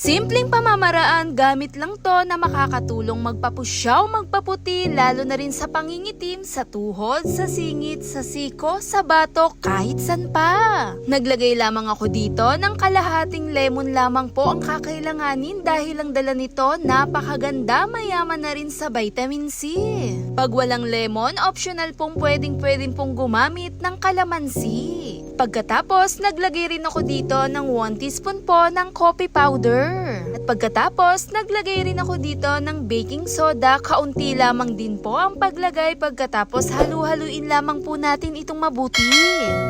Simpleng pamamaraan, gamit lang to na makakatulong magpapusyaw, magpaputi, lalo na rin sa pangingitim, sa tuhod, sa singit, sa siko, sa batok, kahit san pa. Naglagay lamang ako dito ng kalahating lemon lamang po ang kakailanganin dahil ang dala nito napakaganda, mayaman na rin sa vitamin C. Pag walang lemon, optional pong pwedeng pong gumamit ng kalamansi. Pagkatapos, naglagay rin ako dito ng 1 teaspoon po ng coffee powder. At pagkatapos, naglagay rin ako dito ng baking soda, kaunti lamang din po ang paglagay. Pagkatapos, halu-haluin lamang po natin itong mabuti.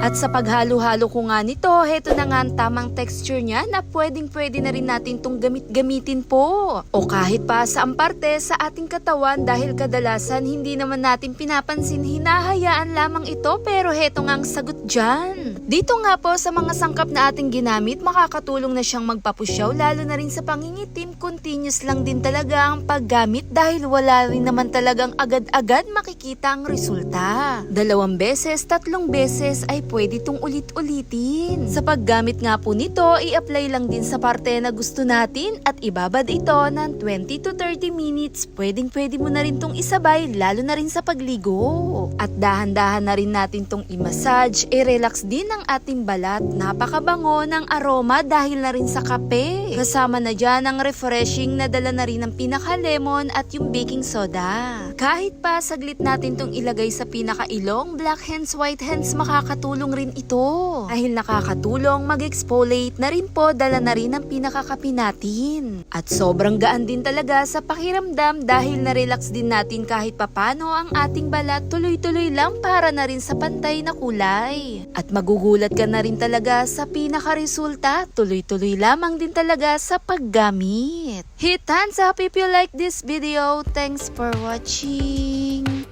At sa paghalo-halo ko nga nito, heto na nga ang tamang texture niya na pwede na rin natin itong gamitin po. O kahit pa sa parte sa ating katawan dahil kadalasan hindi naman natin pinapansin, hinahayaan lamang ito, pero heto nga ang sagot dyan. Dito nga po sa mga sangkap na ating ginamit, makakatulong na siyang magpapusyaw, lalo na rin sa pangingitim. Continuous lang din talaga ang paggamit dahil wala rin naman talagang agad-agad makikita ang resulta. 2 beses, 3 beses ay pwede itong ulit-ulitin. Sa paggamit nga po nito, i-apply lang din sa parte na gusto natin at ibabad ito ng 20 to 30 minutes. Pwede mo na rin itong isabay, lalo na rin sa pagligo. At dahan-dahan na rin natin itong i-massage, i-relax din ang ating balat. Napakabango ng aroma dahil na rin sa kape. Kasama na dyan ang refreshing na dala na rin ng pinaka-lemon at yung baking soda. Kahit pa saglit natin itong ilagay sa pinaka-ilong, black hands, white hands, makakatulong rin ito. Dahil nakakatulong mag-exfoliate na rin po, dala na rin ang pinakakape natin. At sobrang gaan din talaga sa pakiramdam dahil na-relax din natin kahit papano ang ating balat. Tuloy-tuloy lang para na rin sa pantay na kulay. At magugulat ka na rin talaga sa pinaka-resulta. Tuloy-tuloy lamang din talaga sa paggamit. Hit thumbs up if you like this video. Thanks for watching.